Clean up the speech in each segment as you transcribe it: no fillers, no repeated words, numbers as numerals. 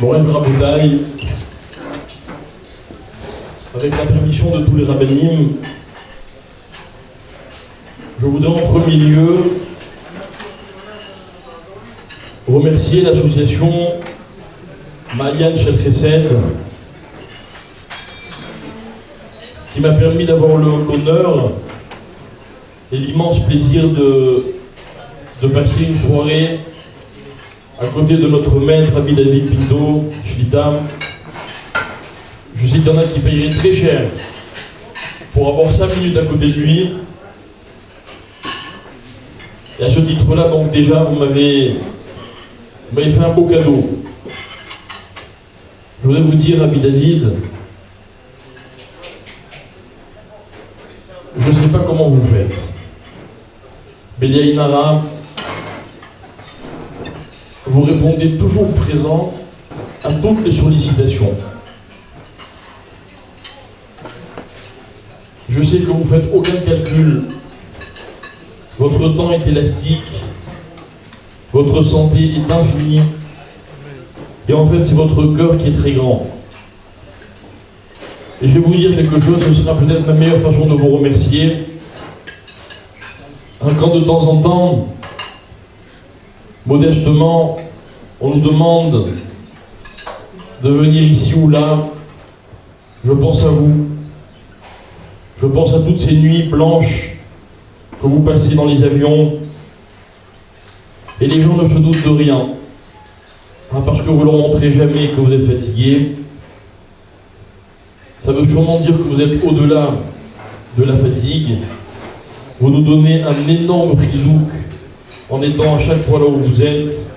Moraine Rabotaille, avec la permission de tous les rabbinim, je voudrais en premier lieu remercier l'association Maayan Shel Chesed qui m'a permis d'avoir l'honneur et l'immense plaisir de passer une soirée à côté de notre maître Rabbi David Pinto, Shlitam. Je sais qu'il y en a qui payeraient très cher pour avoir 5 minutes à côté de lui. Et à ce titre-là, donc déjà, vous m'avez fait un beau cadeau. Je voudrais vous dire, Rabbi David, je ne sais pas comment vous faites. Béliaïnara, vous répondez toujours présent à toutes les sollicitations. Je sais que vous ne faites aucun calcul. Votre temps est élastique. Votre santé est infinie. Et en fait, c'est votre cœur qui est très grand. Et je vais vous dire quelque chose, ce sera peut-être la meilleure façon de vous remercier. Quand de temps en temps, modestement, on nous demande de venir ici ou là, je pense à vous. Je pense à toutes ces nuits blanches que vous passez dans les avions. Et les gens ne se doutent de rien. Parce que vous ne leur montrez jamais que vous êtes fatigué. Ça veut sûrement dire que vous êtes au-delà de la fatigue. Vous nous donnez un énorme chizouk en étant à chaque fois là où vous êtes.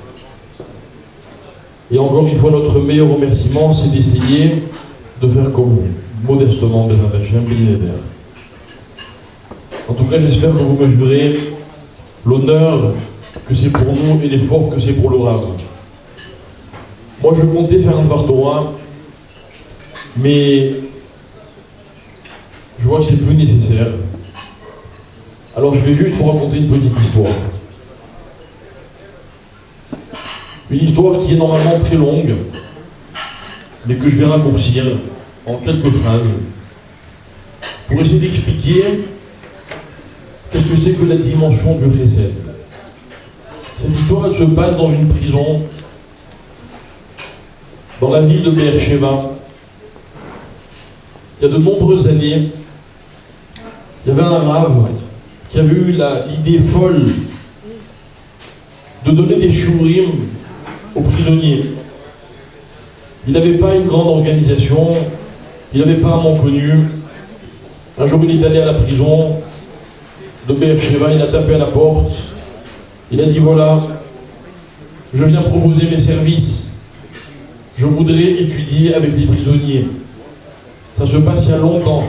Et encore une fois, notre meilleur remerciement, c'est d'essayer de faire comme vous, modestement, Bezrat Hashem, Bénézer. En tout cas, j'espère que vous mesurez l'honneur que c'est pour nous et l'effort que c'est pour le Rav. Moi, je comptais faire un Dvar Torah, mais je vois que c'est plus nécessaire. Alors, je vais juste vous raconter une petite histoire. Une histoire qui est normalement très longue, mais que je vais raccourcir en quelques phrases pour essayer d'expliquer qu'est-ce que c'est que la dimension du Chesed. Cette histoire, elle se passe dans une prison, dans la ville de Be'er Sheva. Il y a de nombreuses années, il y avait un Rav qui avait eu l'idée folle de donner des shurim aux prisonniers. Il n'avait pas une grande organisation, il n'avait pas un nom connu. Un jour, il est allé à la prison de Be'er Sheva, il a tapé à la porte, il a dit voilà, je viens proposer mes services, je voudrais étudier avec les prisonniers. Ça se passe il y a longtemps,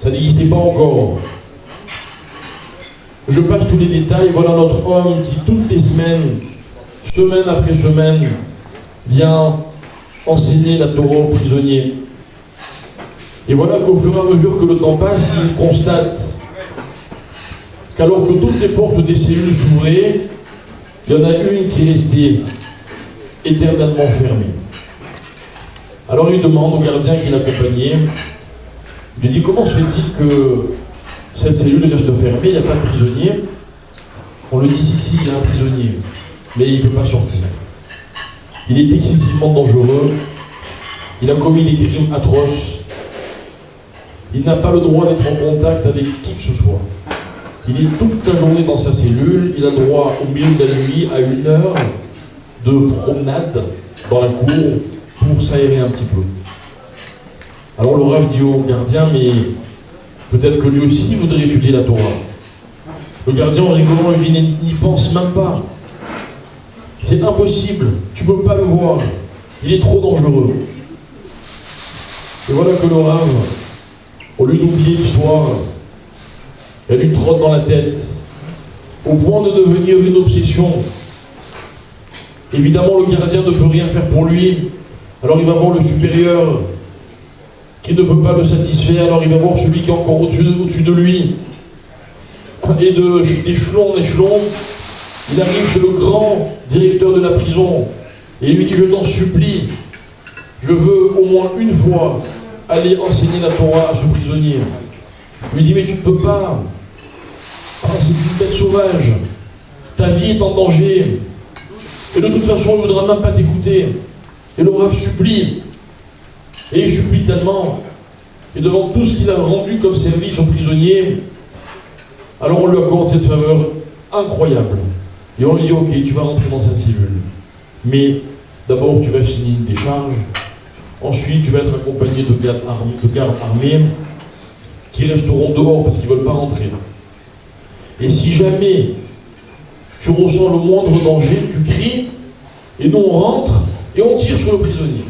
ça n'existait pas encore. Je passe tous les détails, voilà notre homme qui toutes les semaines, semaine après semaine, vient enseigner la Torah aux prisonniers. Et voilà qu'au fur et à mesure que le temps passe, il constate qu'alors que toutes les portes des cellules s'ouvraient, il y en a une qui est restée éternellement fermée. Alors il demande au gardien qui l'accompagnait, il lui dit comment se fait-il que cette cellule reste fermée, il n'y a pas de prisonnier? On lui dit si, il y a un prisonnier, mais il ne peut pas sortir. Il est excessivement dangereux, il a commis des crimes atroces, il n'a pas le droit d'être en contact avec qui que ce soit. Il est toute la journée dans sa cellule, il a droit au milieu de la nuit à 1 heure de promenade dans la cour pour s'aérer un petit peu. Alors le Rav dit au gardien, mais peut-être que lui aussi voudrait étudier la Torah. Le gardien en rigolant lui dit, n'y pense même pas. C'est impossible, tu ne peux pas le voir, il est trop dangereux. Et voilà que le Rav, au lieu d'oublier l'histoire, elle lui trotte dans la tête, au point de devenir une obsession. Évidemment, le gardien ne peut rien faire pour lui, alors il va voir le supérieur qui ne peut pas le satisfaire, alors il va voir celui qui est encore au-dessus de lui. Et d'échelon en échelon, Il arrive chez le grand directeur de la prison et il lui dit, je t'en supplie, je veux au moins une fois aller enseigner la Torah à ce prisonnier. Il lui dit, mais tu ne peux pas. Ah, c'est une bête sauvage. Ta vie est en danger. Et de toute façon, il ne voudra même pas t'écouter. Et le Rav supplie. Et il supplie tellement. Et devant tout ce qu'il a rendu comme service aux prisonniers, alors on lui accorde cette faveur incroyable. Et on lui dit, ok, tu vas rentrer dans sa cellule. Mais d'abord, tu vas signer une décharge. Ensuite, tu vas être accompagné de gardes armés qui resteront dehors parce qu'ils ne veulent pas rentrer. Et si jamais tu ressens le moindre danger, tu cries, et nous on rentre et on tire sur le prisonnier.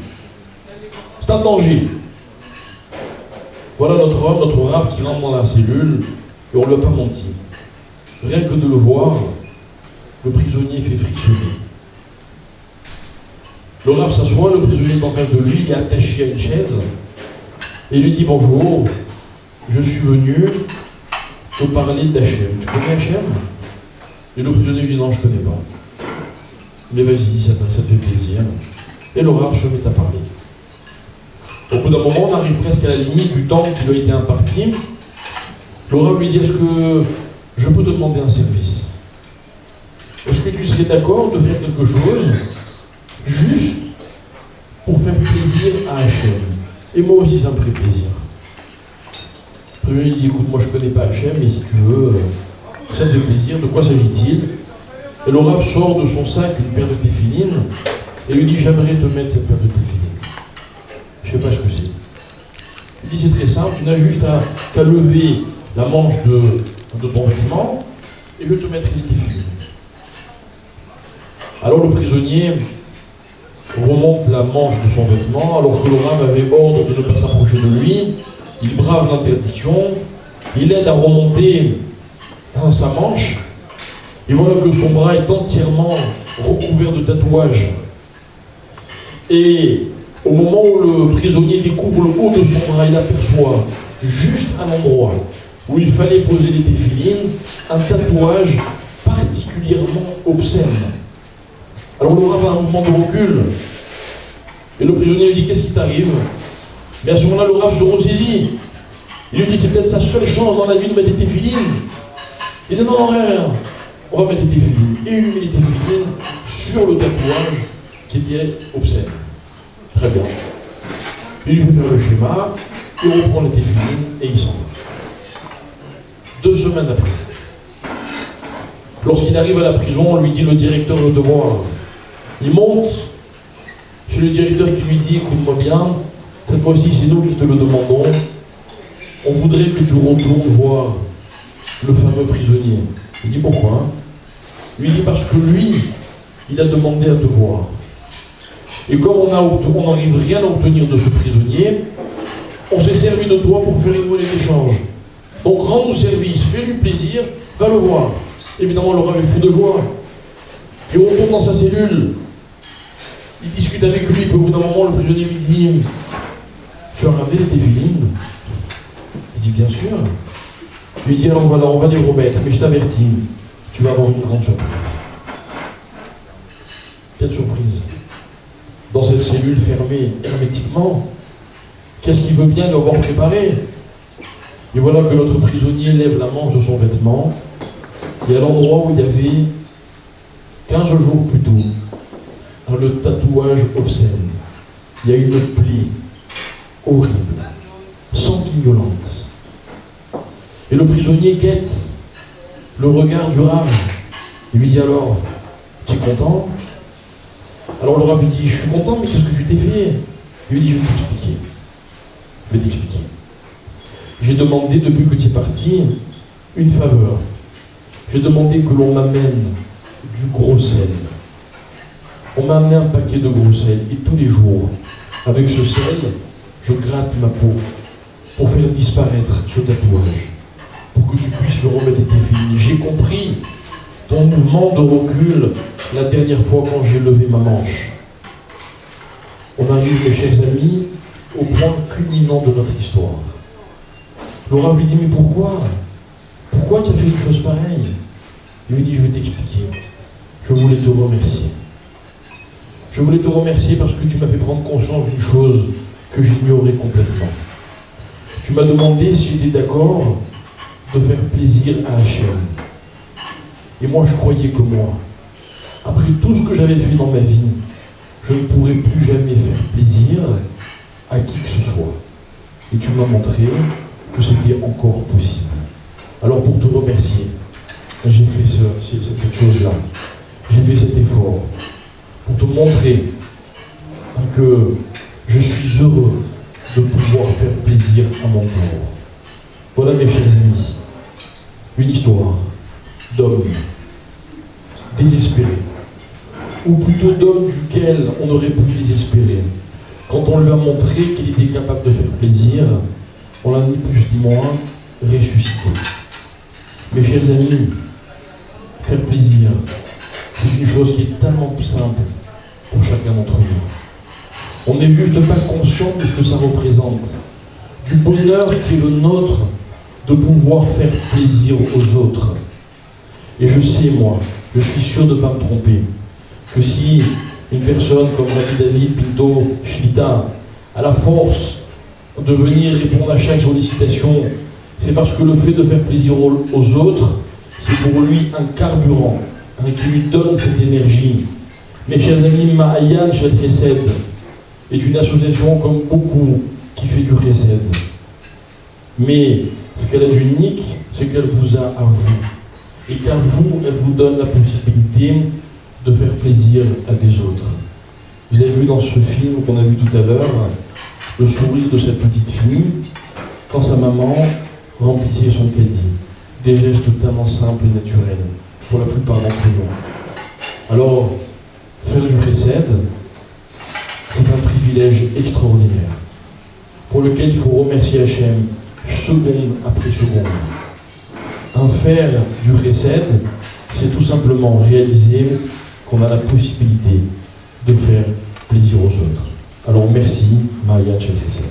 C'est un danger. Voilà notre homme, notre Rav qui rentre dans la cellule, et on ne lui a pas menti. Rien que de le voir, le prisonnier fait frissonner. Le Rav s'assoit, le prisonnier est en face de lui, il est attaché à une chaise, et il lui dit, bonjour, je suis venu te parler d'Hachem. Tu connais Hachem? Et le prisonnier lui dit, non, je ne connais pas. Mais vas-y, ça te fait plaisir. Et le Rav se met à parler. Au bout d'un moment, on arrive presque à la limite du temps qui lui a été imparti. Le Rav lui dit, est-ce que je peux te demander un service? Est-ce que tu serais d'accord de faire quelque chose juste pour faire plaisir à Hachem? Et moi aussi, ça me ferait plaisir. Le premier lui dit, écoute, moi je ne connais pas Hachem, mais si tu veux, ça te fait plaisir. De quoi s'agit-il? Et le Rav sort de son sac une paire de téphilines et lui dit, j'aimerais te mettre cette paire de téphilines. Je ne sais pas ce que c'est. Il dit, c'est très simple, tu n'as juste qu'à lever la manche de ton vêtement et je te mettrai les téphilines. Alors le prisonnier remonte la manche de son vêtement alors que le Rav avait ordre de ne pas s'approcher de lui. Il brave l'interdiction, il aide à remonter sa manche, et voilà que son bras est entièrement recouvert de tatouages. Et au moment où le prisonnier découvre le haut de son bras, il aperçoit, juste à l'endroit où il fallait poser les téphilines, un tatouage particulièrement obscène. Alors le Rav a un mouvement de recul, et le prisonnier lui dit, qu'est-ce qui t'arrive? Mais à ce moment-là, le Rav se ressaisit. Il lui dit, c'est peut-être sa seule chance dans la vie de mettre des téphilines. Il dit, non, rien, on va mettre les téphilines. Et il lui met les téphilines sur le tatouage qui était obscène. Très bien. Il lui fait faire le schéma, il reprend les téphilines et il s'en va. 2 semaines après, lorsqu'il arrive à la prison, on lui dit, le directeur veut te voir. Il monte chez le directeur qui lui dit, écoute-moi bien, cette fois-ci, c'est nous qui te le demandons. On voudrait que tu retournes voir le fameux prisonnier. Il dit, pourquoi? Il dit, parce que lui, il a demandé à te voir. Et comme on n'arrive rien à obtenir de ce prisonnier, on s'est servi de toi pour faire une monnaie d'échange. Donc rends-nous service, fais-lui plaisir, va le voir. Évidemment, le Rav est fou de joie. Il retourne dans sa cellule. Il discute avec lui, puis au bout d'un moment, le prisonnier lui dit, tu as ramené les téphilines? Il dit, bien sûr. Il lui dit, alors voilà, on va les remettre, mais je t'avertis, tu vas avoir une grande surprise. Quelle surprise? Dans cette cellule fermée hermétiquement, qu'est-ce qu'il veut bien lui avoir préparé? Et voilà que notre prisonnier lève la manche de son vêtement, et à l'endroit où il y avait 15 jours plus tôt, le tatouage obscène, il y a une plaie horrible, sanguignolante. Et le prisonnier guette le regard du Rav. Il lui dit, alors, tu es content? Alors le Rav lui dit, je suis content, mais qu'est-ce que tu t'es fait? Il lui dit, je vais t'expliquer. Je vais t'expliquer. J'ai demandé, depuis que tu es parti, une faveur. J'ai demandé que l'on m'amène du gros sel. On m'a amené un paquet de gros sel, et tous les jours, avec ce sel, je gratte ma peau pour faire disparaître ce tatouage, pour que tu puisses le remettre des téphilines. J'ai compris ton mouvement de recul la dernière fois quand j'ai levé ma manche. On arrive, mes chers amis, au point culminant de notre histoire. Le Rav lui dit, mais pourquoi? Pourquoi tu as fait une chose pareille? Il lui dit, je vais t'expliquer. je voulais te remercier. Je voulais te remercier parce que tu m'as fait prendre conscience d'une chose que j'ignorais complètement. Tu m'as demandé si j'étais d'accord de faire plaisir à Hachem. Et moi, je croyais que moi, après tout ce que j'avais fait dans ma vie, je ne pourrais plus jamais faire plaisir à qui que ce soit. Et tu m'as montré que c'était encore possible. Alors pour te remercier, j'ai fait cette chose-là. J'ai fait cet effort pour te montrer que je suis heureux de pouvoir faire plaisir à mon tour. Voilà, mes chers amis, une histoire d'homme désespéré, ou plutôt d'homme duquel on aurait pu désespérer. Quand on lui a montré qu'il était capable de faire plaisir, on l'a ni plus ni moins ressuscité. Mes chers amis, faire plaisir, c'est une chose qui est tellement plus simple pour chacun d'entre nous. On n'est juste pas conscient de ce que ça représente, du bonheur qui est le nôtre de pouvoir faire plaisir aux autres. Et je sais, moi, je suis sûr de ne pas me tromper, que si une personne comme Rabbi David Pinto Shlita a la force de venir répondre à chaque sollicitation, c'est parce que le fait de faire plaisir aux autres, c'est pour lui un carburant, qui lui donne cette énergie. Mes chers amis, Ma'ayan Shel Chesed est une association comme beaucoup qui fait du Chesed. Mais ce qu'elle a d'unique, c'est qu'elle vous a à vous. Et qu'à vous, elle vous donne la possibilité de faire plaisir à des autres. Vous avez vu dans ce film qu'on a vu tout à l'heure, le sourire de cette petite fille, quand sa maman remplissait son caddie. Des gestes totalement simples et naturels, pour la plupart d'entre nous. Alors, faire du Chesed, c'est un privilège extraordinaire, pour lequel il faut remercier Hachem, seconde après seconde. Un faire du Chesed, c'est tout simplement réaliser qu'on a la possibilité de faire plaisir aux autres. Alors merci, Ma'ayan Shel Chesed.